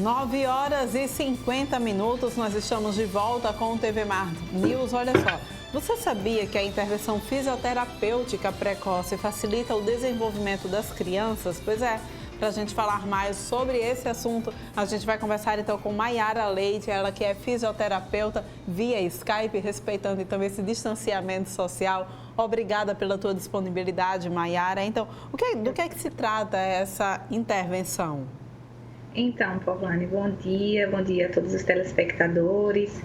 9h50, nós estamos de volta com o TV Mar News. Olha só, você sabia que a intervenção fisioterapêutica precoce facilita o desenvolvimento das crianças? Pois é, para a gente falar mais sobre esse assunto, a gente vai conversar então com Maiara Leite, ela que é fisioterapeuta via Skype, respeitando então esse distanciamento social. Obrigada pela tua disponibilidade, Maiara. Então, do que é que se trata essa intervenção? Então, Pavlane, bom dia a todos os telespectadores.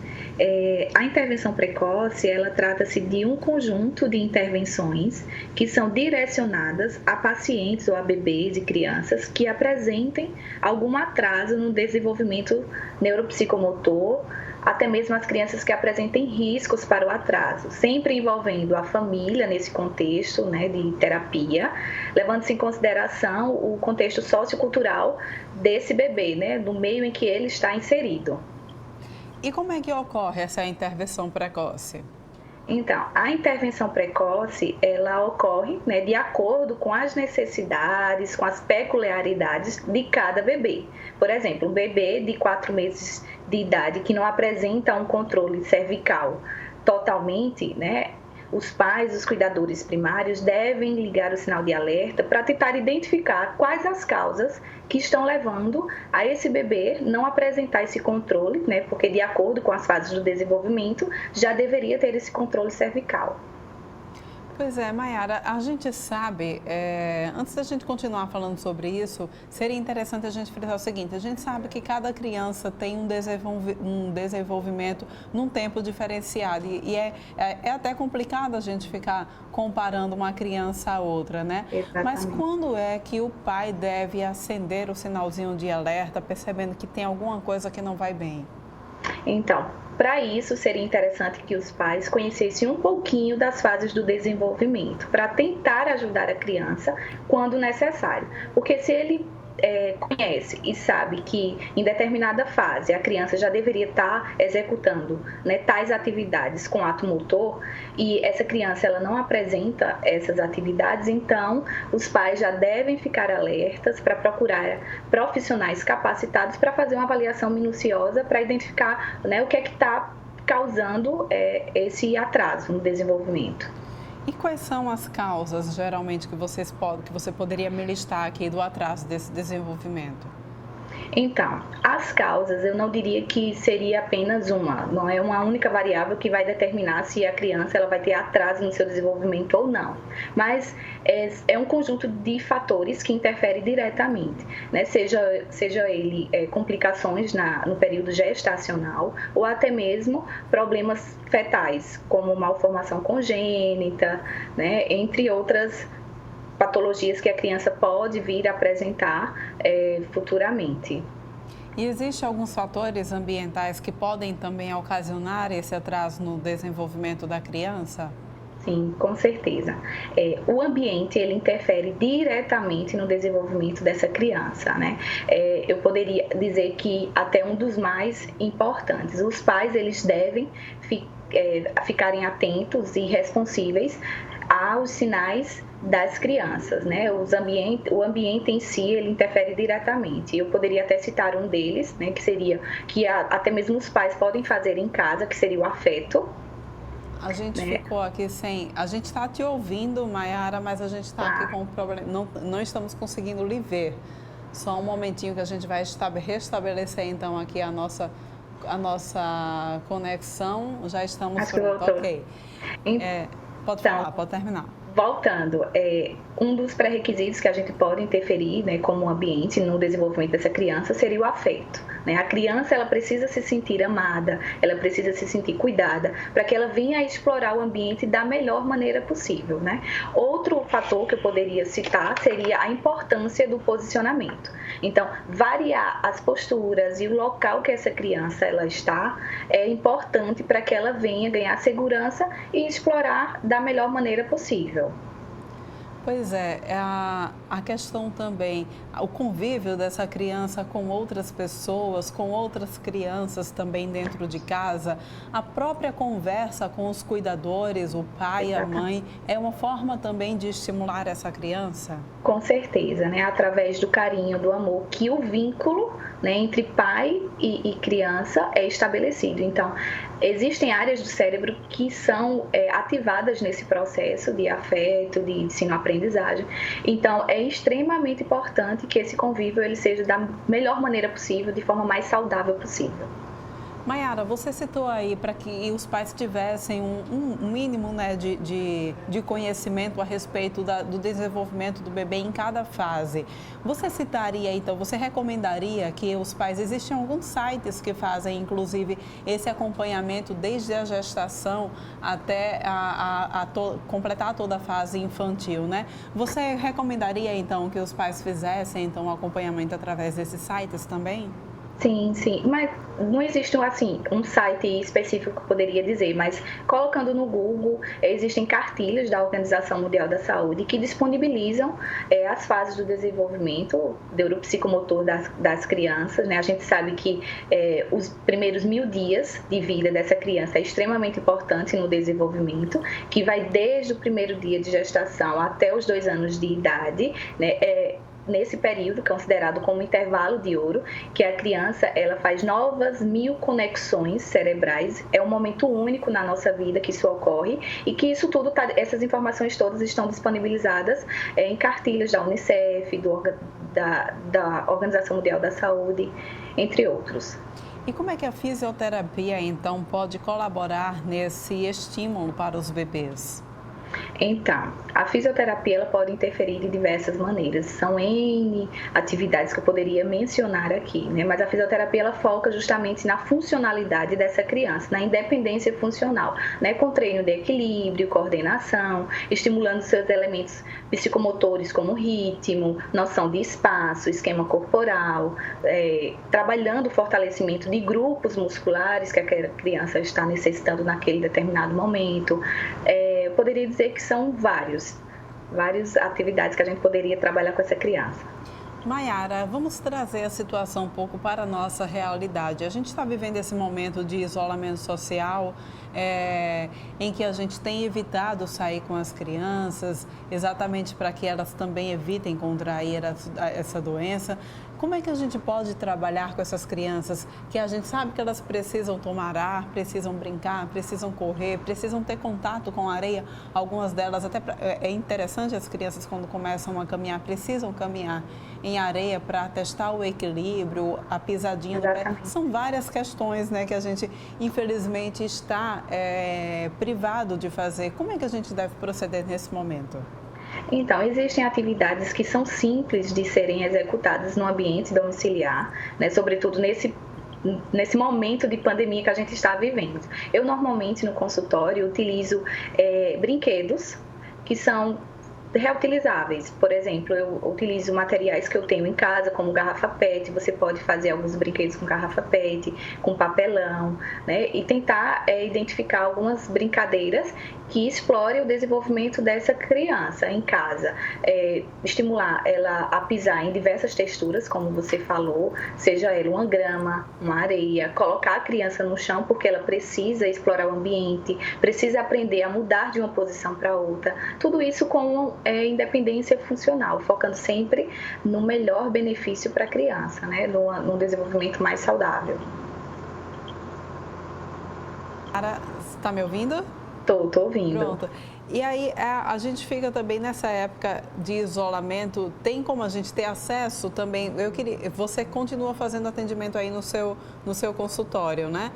A intervenção precoce, ela trata-se de um conjunto de intervenções que são direcionadas a pacientes ou a bebês e crianças que apresentem algum atraso no desenvolvimento neuropsicomotor, até mesmo as crianças que apresentem riscos para o atraso, sempre envolvendo a família nesse contexto, né, de terapia, levando-se em consideração o contexto sociocultural desse bebê, né, do meio em que ele está inserido. E como é que ocorre essa intervenção precoce? Então, a intervenção precoce, ela ocorre, né, de acordo com as necessidades, com as peculiaridades de cada bebê. Por exemplo, um bebê de 4 meses de idade que não apresenta um controle cervical totalmente, né, os pais, os cuidadores primários devem ligar o sinal de alerta para tentar identificar quais as causas que estão levando a esse bebê não apresentar esse controle, né? Porque de acordo com as fases do desenvolvimento, já deveria ter esse controle cervical. Pois é, Maiara, a gente sabe, antes da gente continuar falando sobre isso, seria interessante a gente frisar o seguinte: a gente sabe que cada criança tem um desenvolvimento num tempo diferenciado e é até complicado a gente ficar comparando uma criança a outra, né? Exatamente. Mas quando é que o pai deve acender o sinalzinho de alerta, percebendo que tem alguma coisa que não vai bem? Então, para isso, seria interessante que os pais conhecessem um pouquinho das fases do desenvolvimento, para tentar ajudar a criança quando necessário. Porque se ele conhece e sabe que em determinada fase a criança já deveria estar executando, né, tais atividades com ato motor e essa criança ela não apresenta essas atividades, então os pais já devem ficar alertas para procurar profissionais capacitados para fazer uma avaliação minuciosa para identificar, né, o que é que está causando esse atraso no desenvolvimento. E quais são as causas, geralmente, que você poderia me listar aqui do atraso desse desenvolvimento? Então, as causas, eu não diria que seria apenas uma, não é uma única variável que vai determinar se a criança ela vai ter atraso no seu desenvolvimento ou não, mas é um conjunto de fatores que interferem diretamente, né? Seja ele complicações no período gestacional ou até mesmo problemas fetais, como malformação congênita, né? Entre outras patologias que a criança pode vir a apresentar futuramente. E existem alguns fatores ambientais que podem também ocasionar esse atraso no desenvolvimento da criança? Sim, com certeza. O ambiente, ele interfere diretamente no desenvolvimento dessa criança, né? Eu poderia dizer que até um dos mais importantes. Os pais, eles devem ficarem atentos e responsíveis aos sinais das crianças, né? O ambiente em si, ele interfere diretamente. Eu poderia até citar um deles, né? Que até mesmo os pais podem fazer em casa, que seria o afeto. A gente ficou aqui sem... A gente está te ouvindo, Maiara, mas a gente está aqui com um problema. Não estamos conseguindo lhe ver. Só um momentinho que a gente vai restabelecer, então, aqui a nossa conexão. Já estamos prontos. Ok. Pode falar, pode terminar. Voltando, um dos pré-requisitos que a gente pode interferir, né, como ambiente no desenvolvimento dessa criança seria o afeto, né? A criança ela precisa se sentir amada, ela precisa se sentir cuidada para que ela venha a explorar o ambiente da melhor maneira possível, né? Outro fator que eu poderia citar seria a importância do posicionamento. Então, variar as posturas e o local que essa criança ela está é importante para que ela venha ganhar segurança e explorar da melhor maneira possível. Pois é, a questão também, o convívio dessa criança com outras pessoas, com outras crianças também dentro de casa, a própria conversa com os cuidadores, o pai e a mãe, é uma forma também de estimular essa criança? Com certeza, né? Através do carinho, do amor que o vínculo né, entre pai e criança é estabelecido. Então, existem áreas do cérebro que são ativadas nesse processo de afeto, de ensino-aprendizagem. Então, é extremamente importante que esse convívio ele seja da melhor maneira possível, de forma mais saudável possível. Maiara, você citou aí para que os pais tivessem um mínimo, né, de conhecimento a respeito do desenvolvimento do bebê em cada fase. Você citaria, então, você recomendaria que os pais, existem alguns sites que fazem, inclusive, esse acompanhamento desde a gestação até completar toda a fase infantil, né? Você recomendaria, então, que os pais fizessem, então, o acompanhamento através desses sites também? Sim, sim, mas não existe assim um site específico que eu poderia dizer, mas colocando no Google, existem cartilhas da Organização Mundial da Saúde que disponibilizam as fases do desenvolvimento neuropsicomotor das crianças, né? A gente sabe que os primeiros 1000 dias de vida dessa criança é extremamente importante no desenvolvimento, que vai desde o primeiro dia de gestação até os 2 anos de idade, né? Nesse período considerado como intervalo de ouro, que a criança ela faz novas 1000 conexões cerebrais, é um momento único na nossa vida que isso ocorre e que isso tudo essas informações todas estão disponibilizadas em cartilhas da Unicef, da Organização Mundial da Saúde, entre outros. E como é que a fisioterapia então pode colaborar nesse estímulo para os bebês? Então, a fisioterapia ela pode interferir de diversas maneiras. São N atividades que eu poderia mencionar aqui, né? Mas a fisioterapia ela foca justamente na funcionalidade dessa criança, na independência funcional, né? Com treino de equilíbrio, coordenação, estimulando seus elementos psicomotores como ritmo, noção de espaço, esquema corporal, trabalhando o fortalecimento de grupos musculares que aquela criança está necessitando naquele determinado momento. Eu poderia dizer que são várias atividades que a gente poderia trabalhar com essa criança. Maiara, vamos trazer a situação um pouco para a nossa realidade. A gente está vivendo esse momento de isolamento social, em que a gente tem evitado sair com as crianças, exatamente para que elas também evitem contrair essa doença. Como é que a gente pode trabalhar com essas crianças que a gente sabe que elas precisam tomar ar, precisam brincar, precisam correr, precisam ter contato com a areia? Algumas delas, até é interessante, as crianças quando começam a caminhar, precisam caminhar em areia para testar o equilíbrio, a pisadinha do pé. São várias questões, né, que a gente, infelizmente, está privado de fazer. Como é que a gente deve proceder nesse momento? Então, existem atividades que são simples de serem executadas no ambiente domiciliar, né? Sobretudo nesse momento de pandemia que a gente está vivendo. Eu, normalmente, no consultório, utilizo brinquedos que são reutilizáveis. Por exemplo, eu utilizo materiais que eu tenho em casa, como garrafa PET. Você pode fazer alguns brinquedos com garrafa PET, com papelão, né? E tentar identificar algumas brincadeiras que explorem o desenvolvimento dessa criança em casa. Estimular ela a pisar em diversas texturas, como você falou, seja ela uma grama, uma areia, colocar a criança no chão porque ela precisa explorar o ambiente, precisa aprender a mudar de uma posição para outra. Tudo isso com independência funcional, focando sempre no melhor benefício para a criança, né? Num desenvolvimento mais saudável. Está me ouvindo? Tô ouvindo. Pronto. E aí, a gente fica também nessa época de isolamento, tem como a gente ter acesso também? Você continua fazendo atendimento aí no seu consultório, né?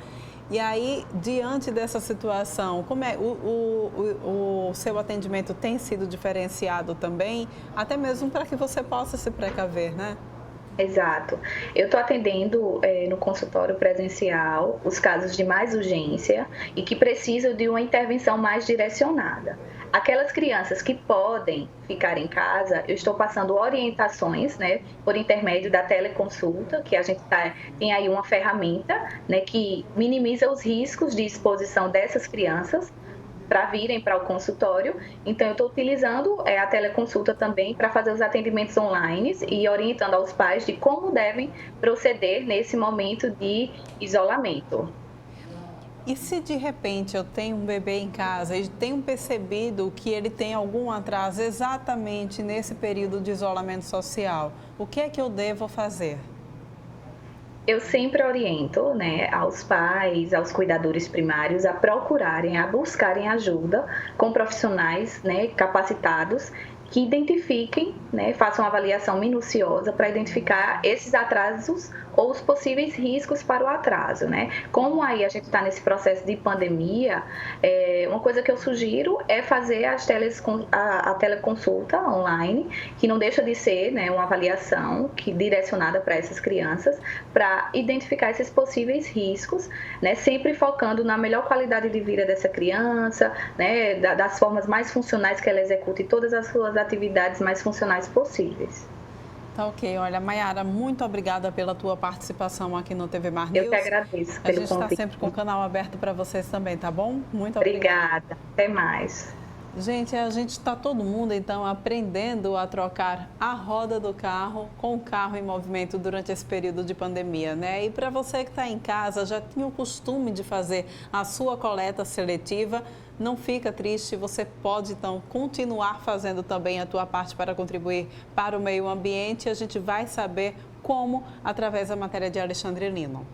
E aí, diante dessa situação, como é o seu atendimento tem sido diferenciado também, até mesmo para que você possa se precaver, né? Exato. Eu estou atendendo no consultório presencial os casos de mais urgência e que precisam de uma intervenção mais direcionada. Aquelas crianças que podem ficar em casa, eu estou passando orientações, né, por intermédio da teleconsulta, que a gente tem aí uma ferramenta, né, que minimiza os riscos de exposição dessas crianças para virem para o consultório. Então, eu estou utilizando a teleconsulta também para fazer os atendimentos online e orientando aos pais de como devem proceder nesse momento de isolamento. E se de repente eu tenho um bebê em casa e tenho percebido que ele tem algum atraso exatamente nesse período de isolamento social, o que é que eu devo fazer? Eu sempre oriento, né, aos pais, aos cuidadores primários a procurarem, a buscarem ajuda com profissionais, né, capacitados que identifiquem, né, façam uma avaliação minuciosa para identificar esses atrasos ou os possíveis riscos para o atraso, né? Como aí a gente está nesse processo de pandemia, uma coisa que eu sugiro é fazer a teleconsulta online, que não deixa de ser, né, uma avaliação direcionada para essas crianças, para identificar esses possíveis riscos, né, sempre focando na melhor qualidade de vida dessa criança, né, das formas mais funcionais que ela execute todas as suas atividades mais funcionais possíveis. Tá ok. Olha, Mayara, muito obrigada pela tua participação aqui no TV Mar News. Eu que agradeço pelo convite. A gente está sempre com o canal aberto para vocês também, tá bom? Muito obrigada. Obrigada. Até mais. Gente, a gente está todo mundo, então, aprendendo a trocar a roda do carro com o carro em movimento durante esse período de pandemia, né? E para você que está em casa, já tinha o costume de fazer a sua coleta seletiva, não fica triste, você pode, então, continuar fazendo também a tua parte para contribuir para o meio ambiente. A gente vai saber como, através da matéria de Alexandre Lino.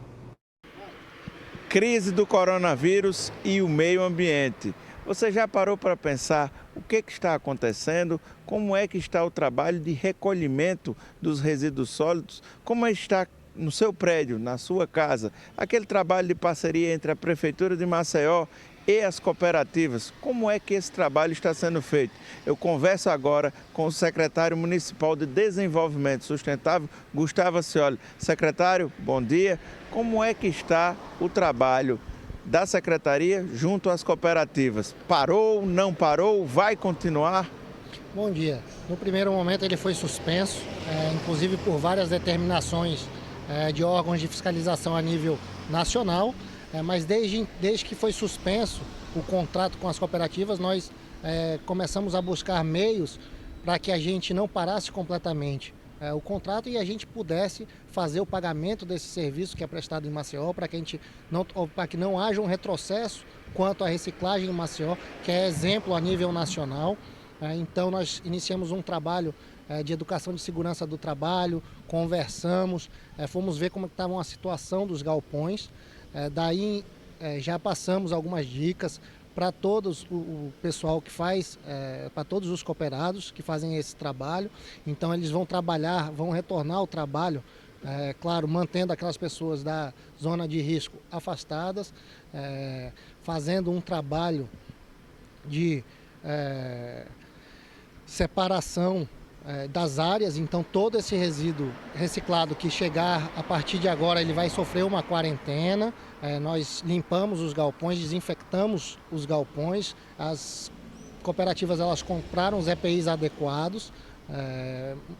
Crise do coronavírus e o meio ambiente. Você já parou para pensar o que está acontecendo? Como é que está o trabalho de recolhimento dos resíduos sólidos? Como está no seu prédio, na sua casa? Aquele trabalho de parceria entre a Prefeitura de Maceió e as cooperativas, como é que esse trabalho está sendo feito? Eu converso agora com o secretário municipal de Desenvolvimento Sustentável, Gustavo Acioli. Secretário, bom dia. Como é que está o trabalho da secretaria junto às cooperativas? Parou, não parou, vai continuar? Bom dia. No primeiro momento ele foi suspenso, inclusive por várias determinações de órgãos de fiscalização a nível nacional, mas desde que foi suspenso o contrato com as cooperativas, nós começamos a buscar meios para que a gente não parasse completamente o contrato e a gente pudesse fazer o pagamento desse serviço que é prestado em Maceió, para que não haja um retrocesso quanto à reciclagem em Maceió, que é exemplo a nível nacional. Então nós iniciamos um trabalho de educação de segurança do trabalho, conversamos, fomos ver como estava a situação dos galpões. Daí já passamos algumas dicas para todos o pessoal que faz, para todos os cooperados que fazem esse trabalho. Então eles vão trabalhar, vão retornar ao trabalho, claro, mantendo aquelas pessoas da zona de risco afastadas, fazendo um trabalho de separação das áreas. Então todo esse resíduo reciclado que chegar a partir de agora, ele vai sofrer uma quarentena. Nós limpamos os galpões, desinfectamos os galpões, as cooperativas elas compraram os EPIs adequados,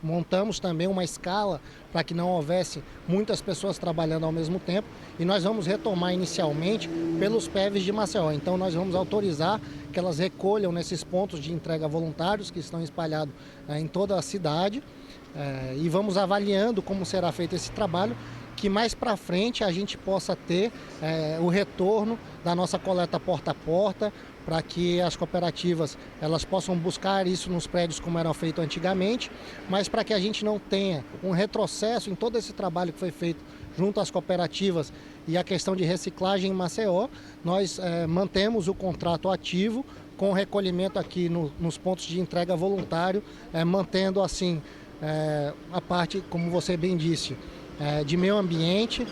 montamos também uma escala para que não houvesse muitas pessoas trabalhando ao mesmo tempo, e nós vamos retomar inicialmente pelos PEVs de Maceió. Então nós vamos autorizar que elas recolham nesses pontos de entrega voluntários que estão espalhados em toda a cidade, e vamos avaliando como será feito esse trabalho, que mais para frente a gente possa ter o retorno da nossa coleta porta a porta, para que as cooperativas elas possam buscar isso nos prédios como era feito antigamente, mas para que a gente não tenha um retrocesso em todo esse trabalho que foi feito junto às cooperativas e a questão de reciclagem em Maceió, nós mantemos o contrato ativo com o recolhimento aqui nos pontos de entrega voluntário, mantendo assim a parte, como você bem disse, de meio ambiente,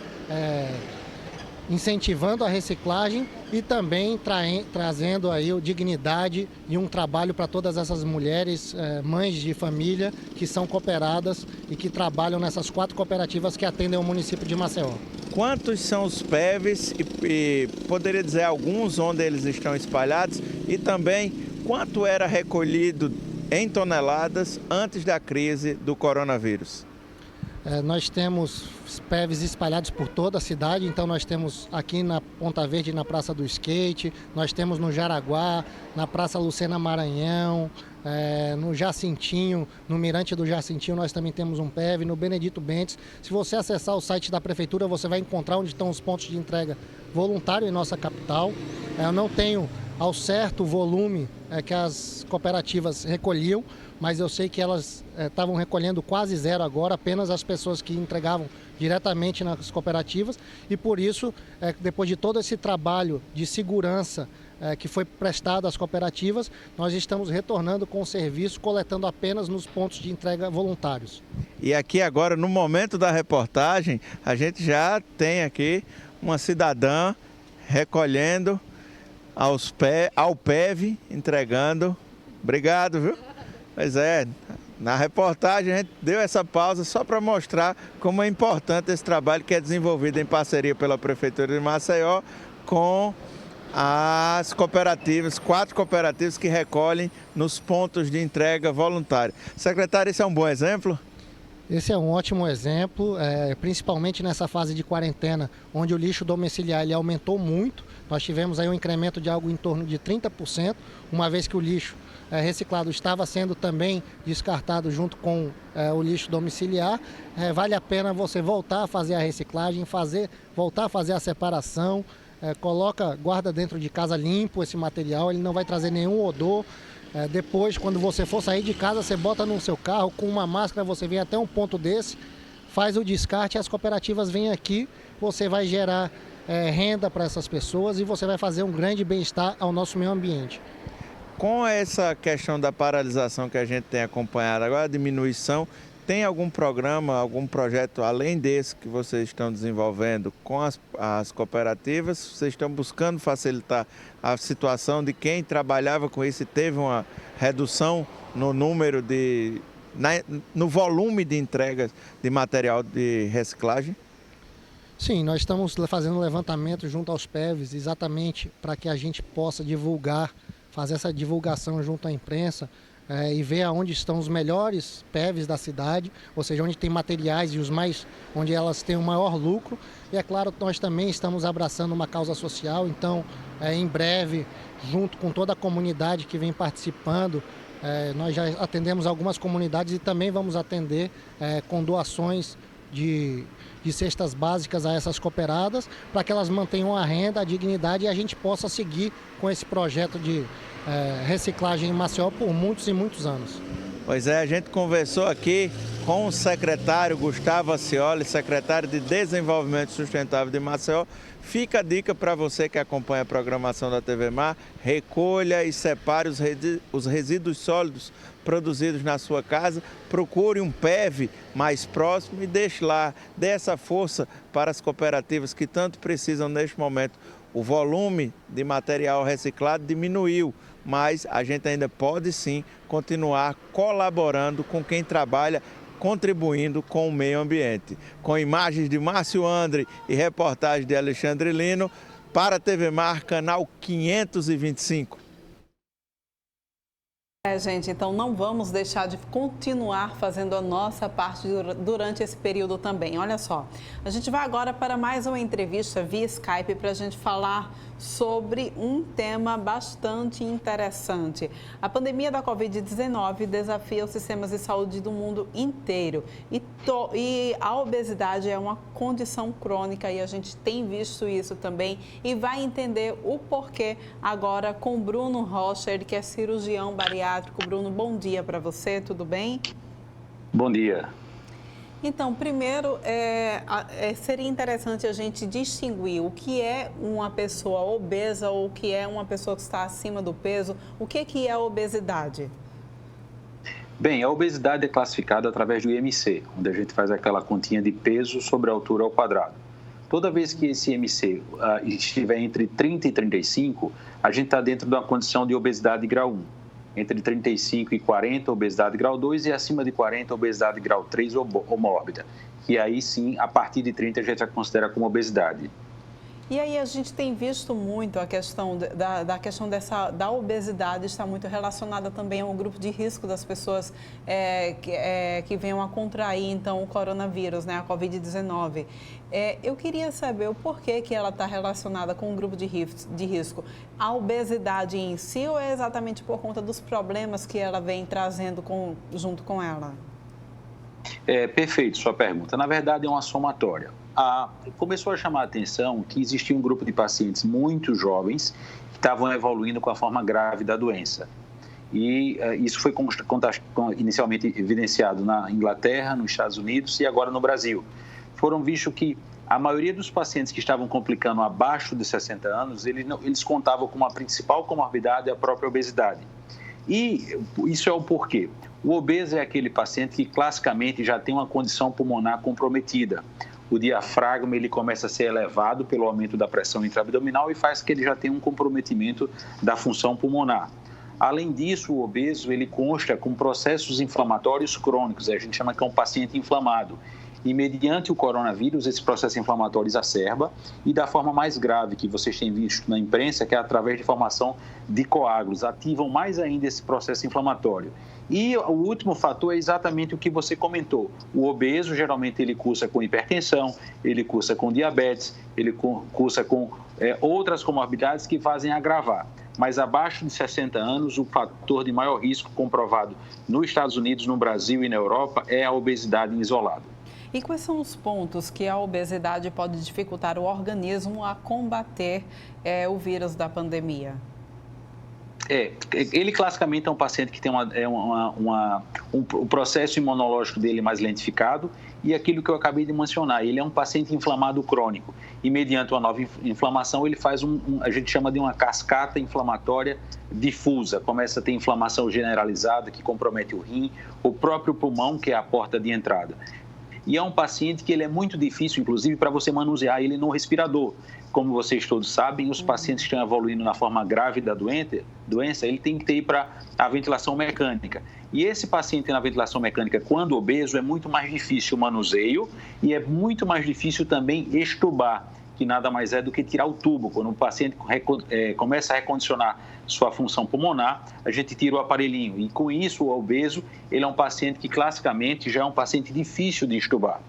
incentivando a reciclagem e também trazendo aí dignidade e um trabalho para todas essas mulheres, mães de família, que são cooperadas e que trabalham nessas 4 cooperativas que atendem o município de Maceió. Quantos são os PEVs e poderia dizer alguns onde eles estão espalhados, e também quanto era recolhido em toneladas antes da crise do coronavírus? Nós temos PEVs espalhados por toda a cidade, então nós temos aqui na Ponta Verde, na Praça do Skate, nós temos no Jaraguá, na Praça Lucena Maranhão, no Jacintinho, no Mirante do Jacintinho, nós também temos um PEV, no Benedito Bentes. Se você acessar o site da Prefeitura, você vai encontrar onde estão os pontos de entrega voluntário em nossa capital. Eu não tenho ao certo o volume que as cooperativas recolhiam, mas eu sei que elas estavam recolhendo quase zero agora, apenas as pessoas que entregavam diretamente nas cooperativas, e por isso, depois de todo esse trabalho de segurança que foi prestado às cooperativas, nós estamos retornando com o serviço, coletando apenas nos pontos de entrega voluntários. E aqui agora, no momento da reportagem, a gente já tem aqui uma cidadã recolhendo ao PEV, entregando. Obrigado, viu? Pois é, na reportagem a gente deu essa pausa só para mostrar como é importante esse trabalho que é desenvolvido em parceria pela Prefeitura de Maceió com as cooperativas, 4 cooperativas que recolhem nos pontos de entrega voluntária. Secretário, esse é um bom exemplo? Esse é um ótimo exemplo, principalmente nessa fase de quarentena, onde o lixo domiciliar ele aumentou muito. Nós tivemos aí um incremento de algo em torno de 30%, uma vez que o lixo reciclado estava sendo também descartado junto com o lixo domiciliar. Vale a pena você voltar a fazer a reciclagem, voltar a fazer a separação, guarda dentro de casa limpo esse material, ele não vai trazer nenhum odor. Depois, quando você for sair de casa, você bota no seu carro, com uma máscara, você vem até um ponto desse, faz o descarte, as cooperativas vêm aqui, você vai gerar renda para essas pessoas e você vai fazer um grande bem-estar ao nosso meio ambiente. Com essa questão da paralisação que a gente tem acompanhado agora, a diminuição, tem algum programa, algum projeto além desse que vocês estão desenvolvendo com as cooperativas? Vocês estão buscando facilitar a situação de quem trabalhava com isso e teve uma redução no número no volume de entregas de material de reciclagem? Sim, nós estamos fazendo um levantamento junto aos PEVs exatamente para que a gente possa fazer essa divulgação junto à imprensa e ver aonde estão os melhores PEVs da cidade, ou seja, onde tem materiais e onde elas têm o maior lucro. E é claro, nós também estamos abraçando uma causa social, então em breve, junto com toda a comunidade que vem participando, nós já atendemos algumas comunidades e também vamos atender com doações de cestas básicas a essas cooperadas, para que elas mantenham a renda, a dignidade e a gente possa seguir com esse projeto de reciclagem em Maceió por muitos e muitos anos. Pois é, a gente conversou aqui com o secretário Gustavo Acioli, secretário de Desenvolvimento Sustentável de Maceió. Fica a dica para você que acompanha a programação da TV Mar, recolha e separe os resíduos sólidos produzidos na sua casa, procure um PEV mais próximo e deixe lá, dê essa força para as cooperativas que tanto precisam neste momento. O volume de material reciclado diminuiu, mas a gente ainda pode sim continuar colaborando com quem trabalha, contribuindo com o meio ambiente. Com imagens de Márcio Andre e reportagem de Alexandre Lino, para a TV Mar, canal 525. Gente, então não vamos deixar de continuar fazendo a nossa parte durante esse período também. Olha só, a gente vai agora para mais uma entrevista via Skype para a gente falar sobre um tema bastante interessante. A pandemia da Covid-19 desafia os sistemas de saúde do mundo inteiro e a obesidade é uma condição crônica e a gente tem visto isso também e vai entender o porquê agora com Bruno Rocher, que é cirurgião bariátrico. Bruno, bom dia para você, tudo bem? Bom dia. Então, primeiro, seria interessante a gente distinguir o que é uma pessoa obesa ou o que é uma pessoa que está acima do peso. O que é a obesidade? Bem, a obesidade é classificada através do IMC, onde a gente faz aquela continha de peso sobre a altura ao quadrado. Toda vez que esse IMC estiver entre 30 e 35, a gente está dentro de uma condição de obesidade grau 1. Entre 35 e 40, obesidade grau 2 e acima de 40, obesidade grau 3 ou mórbida. E aí sim, a partir de 30 a gente já considera como obesidade. E aí a gente tem visto muito a questão da obesidade está muito relacionada também ao grupo de risco das pessoas que venham a contrair então o coronavírus, né, a Covid-19. Eu queria saber o porquê que ela está relacionada com o grupo de risco. A obesidade em si ou é exatamente por conta dos problemas que ela vem trazendo junto com ela? Perfeito sua pergunta. Na verdade, é uma somatória. Começou a chamar a atenção que existia um grupo de pacientes muito jovens que estavam evoluindo com a forma grave da doença. E isso foi inicialmente evidenciado na Inglaterra, nos Estados Unidos e agora no Brasil. Foram vistos que a maioria dos pacientes que estavam complicando abaixo de 60 anos, eles contavam com uma principal comorbidade, a própria obesidade. E isso é o porquê. O obeso é aquele paciente que classicamente já tem uma condição pulmonar comprometida. O diafragma ele começa a ser elevado pelo aumento da pressão intraabdominal e faz que ele já tenha um comprometimento da função pulmonar. Além disso, o obeso ele consta com processos inflamatórios crônicos, a gente chama que é um paciente inflamado. E mediante o coronavírus, esse processo inflamatório exacerba e da forma mais grave que vocês têm visto na imprensa, que é através de formação de coágulos, ativam mais ainda esse processo inflamatório. E o último fator é exatamente o que você comentou. O obeso, geralmente, ele cursa com hipertensão, ele cursa com diabetes, ele cursa com outras comorbidades que fazem agravar. Mas abaixo de 60 anos, o fator de maior risco comprovado nos Estados Unidos, no Brasil e na Europa é a obesidade em isolado. E quais são os pontos que a obesidade pode dificultar o organismo a combater o vírus da pandemia? Ele classicamente é um paciente que tem um processo imunológico dele mais lentificado e aquilo que eu acabei de mencionar, ele é um paciente inflamado crônico e mediante uma nova inflamação ele faz a gente chama de uma cascata inflamatória difusa, começa a ter inflamação generalizada que compromete o rim, o próprio pulmão que é a porta de entrada. E é um paciente que ele é muito difícil, inclusive, para você manusear ele no respirador. Como vocês todos sabem, os pacientes que estão evoluindo na forma grave da doença, ele tem que ter para a ventilação mecânica. E esse paciente na ventilação mecânica, quando obeso, é muito mais difícil o manuseio e é muito mais difícil também extubar, que nada mais é do que tirar o tubo. Quando o paciente começa a recondicionar sua função pulmonar, a gente tira o aparelhinho. E com isso, o obeso, ele é um paciente que classicamente já é um paciente difícil de extubar.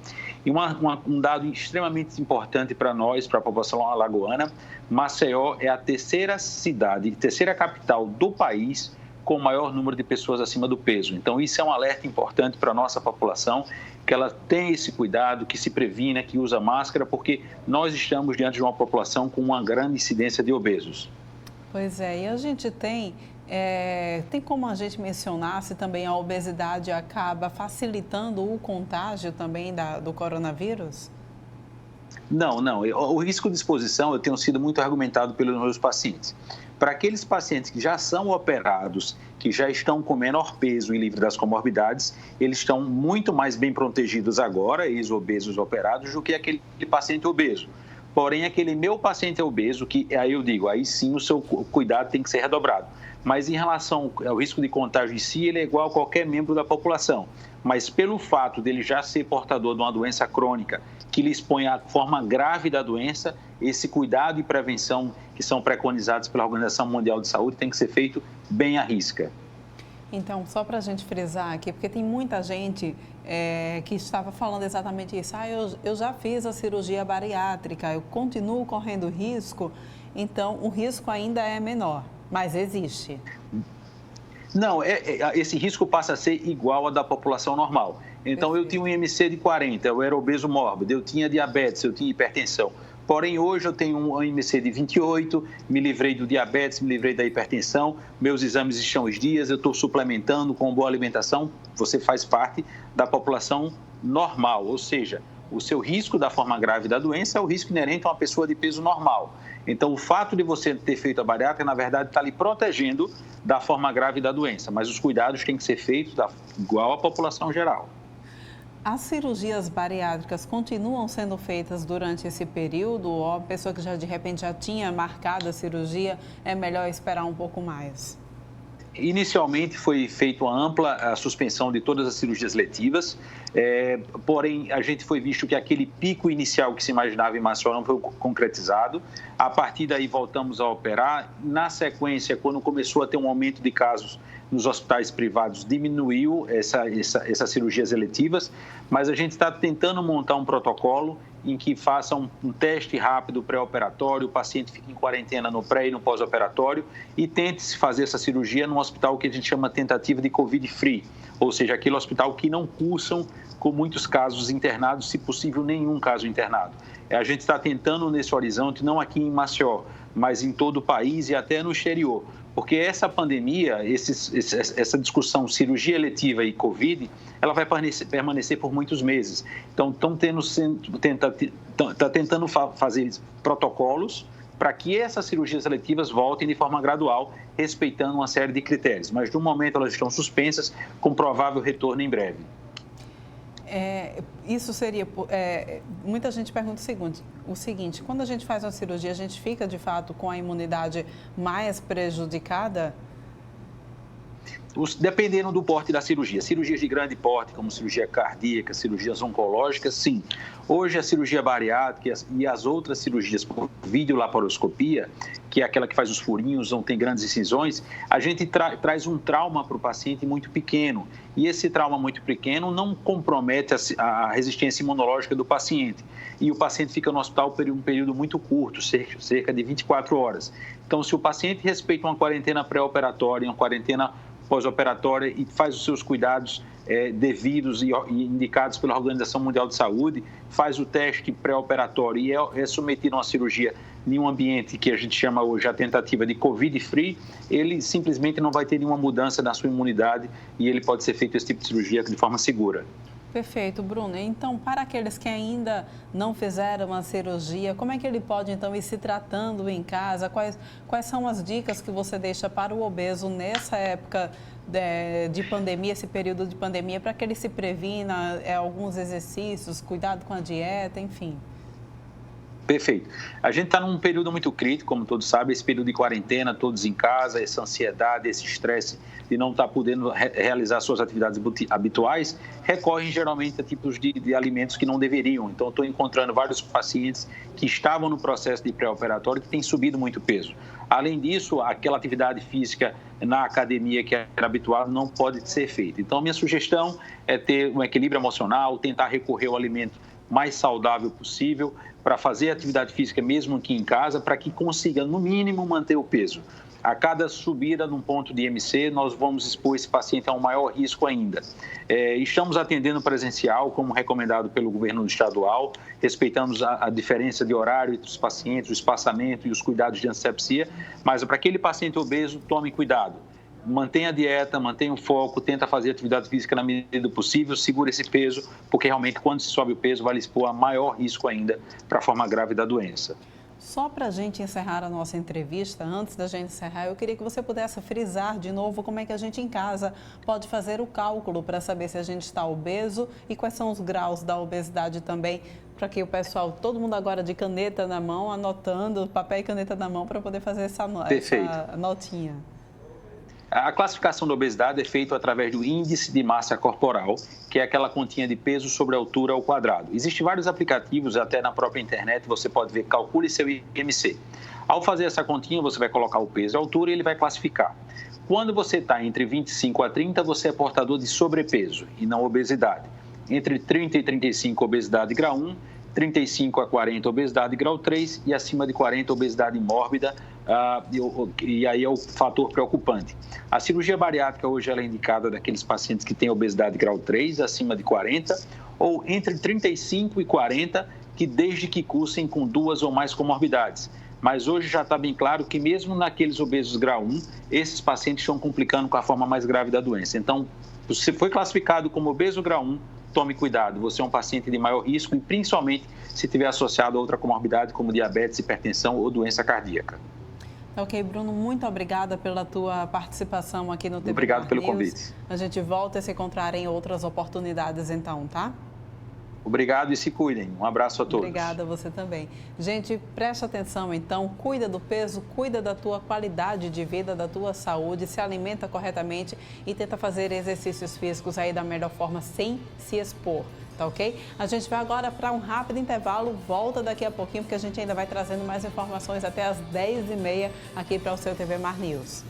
E um dado extremamente importante para nós, para a população alagoana, Maceió é a terceira capital do país com o maior número de pessoas acima do peso. Então, isso é um alerta importante para a nossa população, que ela tem esse cuidado, que se previna, que usa máscara, porque nós estamos diante de uma população com uma grande incidência de obesos. Pois é, e a gente tem como a gente mencionar se também a obesidade acaba facilitando o contágio também do coronavírus? Não. O risco de exposição eu tenho sido muito argumentado pelos meus pacientes. Para aqueles pacientes que já são operados, que já estão com menor peso e livre das comorbidades, eles estão muito mais bem protegidos agora, ex-obesos operados, do que aquele paciente obeso. Porém, aquele meu paciente obeso, que aí eu digo, aí sim o seu cuidado tem que ser redobrado. Mas em relação ao risco de contágio em si, ele é igual a qualquer membro da população. Mas pelo fato dele já ser portador de uma doença crônica, que lhe expõe à forma grave da doença, esse cuidado e prevenção que são preconizados pela Organização Mundial de Saúde tem que ser feito bem à risca. Então, só para a gente frisar aqui, porque tem muita gente que estava falando exatamente isso. Eu já fiz a cirurgia bariátrica, eu continuo correndo risco, então o risco ainda é menor, mas existe. Não, esse risco passa a ser igual ao da população normal. Então, eu tinha um IMC de 40, eu era obeso mórbido, eu tinha diabetes, eu tinha hipertensão. Porém, hoje eu tenho um IMC de 28, me livrei do diabetes, me livrei da hipertensão, meus exames estão os dias, eu estou suplementando com boa alimentação, você faz parte da população normal, ou seja, o seu risco da forma grave da doença é o risco inerente a uma pessoa de peso normal. Então, o fato de você ter feito a bariátrica, na verdade, está lhe protegendo da forma grave da doença, mas os cuidados têm que ser feitos igual à população geral. As cirurgias bariátricas continuam sendo feitas durante esse período ou a pessoa que de repente já tinha marcado a cirurgia, é melhor esperar um pouco mais? Inicialmente foi feita uma ampla suspensão de todas as cirurgias letivas, porém a gente foi visto que aquele pico inicial que se imaginava em Maceió não foi concretizado. A partir daí voltamos a operar. Na sequência, quando começou a ter um aumento de casos nos hospitais privados, diminuiu essas cirurgias eletivas, mas a gente está tentando montar um protocolo em que faça um teste rápido pré-operatório, o paciente fique em quarentena no pré e no pós-operatório e tente-se fazer essa cirurgia num hospital que a gente chama tentativa de Covid-free, ou seja, aquele hospital que não cursam com muitos casos internados, se possível nenhum caso internado. A gente está tentando nesse horizonte, não aqui em Maceió, mas em todo o país e até no exterior, porque essa pandemia, essa discussão cirurgia eletiva e Covid, ela vai permanecer por muitos meses. Então, está tentando fazer protocolos para que essas cirurgias eletivas voltem de forma gradual, respeitando uma série de critérios. Mas, no momento, elas estão suspensas, com provável retorno em breve. Isso seria... muita gente pergunta o seguinte, quando a gente faz uma cirurgia, a gente fica, de fato, com a imunidade mais prejudicada? Dependendo do porte da cirurgia. Cirurgias de grande porte, como cirurgia cardíaca, cirurgias oncológicas, sim. Hoje, a cirurgia bariátrica e as outras cirurgias por videolaparoscopia, que é aquela que faz os furinhos, não tem grandes incisões, a gente traz um trauma para o paciente muito pequeno. E esse trauma muito pequeno não compromete a resistência imunológica do paciente. E o paciente fica no hospital por um período muito curto, cerca de 24 horas. Então, se o paciente respeita uma quarentena pré-operatória, uma quarentena pós-operatória e faz os seus cuidados devidos e indicados pela Organização Mundial de Saúde, faz o teste pré-operatório e é submetido a uma cirurgia em um ambiente que a gente chama hoje a tentativa de Covid-free, ele simplesmente não vai ter nenhuma mudança na sua imunidade e ele pode ser feito esse tipo de cirurgia de forma segura. Perfeito, Bruno. Então, para aqueles que ainda não fizeram a cirurgia, como é que ele pode, então, ir se tratando em casa? Quais são as dicas que você deixa para o obeso nessa época de pandemia, esse período de pandemia, para que ele se previna, alguns exercícios, cuidado com a dieta, enfim? Perfeito. A gente está num período muito crítico, como todos sabem, esse período de quarentena, todos em casa, essa ansiedade, esse estresse de não estar podendo realizar suas atividades habituais, recorrem geralmente a tipos de alimentos que não deveriam. Então, estou encontrando vários pacientes que estavam no processo de pré-operatório que têm subido muito peso. Além disso, aquela atividade física na academia que era habitual não pode ser feita. Então, minha sugestão é ter um equilíbrio emocional, tentar recorrer ao alimento mais saudável possível, para fazer atividade física mesmo aqui em casa, para que consiga, no mínimo, manter o peso. A cada subida num ponto de IMC, nós vamos expor esse paciente a um maior risco ainda. Estamos atendendo presencial, como recomendado pelo governo estadual, respeitamos a diferença de horário entre os pacientes, o espaçamento e os cuidados de antisepsia, mas para aquele paciente obeso, tome cuidado. Mantenha a dieta, mantenha o foco, tenta fazer atividade física na medida do possível, segura esse peso, porque realmente quando se sobe o peso vai lhe expor a maior risco ainda para a forma grave da doença. Só para a gente encerrar a nossa entrevista, antes da gente encerrar, eu queria que você pudesse frisar de novo como é que a gente em casa pode fazer o cálculo para saber se a gente está obeso e quais são os graus da obesidade também, para que o pessoal, todo mundo agora de caneta na mão, anotando, papel e caneta na mão para poder fazer essa notinha. A classificação da obesidade é feita através do índice de massa corporal, que é aquela continha de peso sobre a altura ao quadrado. Existem vários aplicativos, até na própria internet, você pode ver, calcule seu IMC. Ao fazer essa continha, você vai colocar o peso e a altura e ele vai classificar. Quando você está entre 25 a 30, você é portador de sobrepeso e não obesidade. Entre 30 e 35, obesidade grau 1, 35 a 40, obesidade grau 3 e acima de 40, obesidade mórbida, e aí é o fator preocupante. A cirurgia bariátrica hoje ela é indicada daqueles pacientes que têm obesidade grau 3, acima de 40, ou entre 35 e 40, que desde que cursem com 2 ou mais comorbidades. Mas hoje já está bem claro que mesmo naqueles obesos grau 1, esses pacientes estão complicando com a forma mais grave da doença. Então, se foi classificado como obeso grau 1, tome cuidado, você é um paciente de maior risco e principalmente se tiver associado a outra comorbidade como diabetes, hipertensão ou doença cardíaca. Ok, Bruno, muito obrigada pela tua participação aqui no TV Obrigado pelo News. convite. A gente volta a se encontrar em outras oportunidades então, tá? Obrigado e se cuidem. Um abraço a todos. Obrigada, você também. Gente, preste atenção então, cuida do peso, cuida da tua qualidade de vida, da tua saúde, se alimenta corretamente e tenta fazer exercícios físicos aí da melhor forma sem se expor, tá ok? A gente vai agora para um rápido intervalo, volta daqui a pouquinho porque a gente ainda vai trazendo mais informações até às 10h30 aqui para o seu TV Mar News.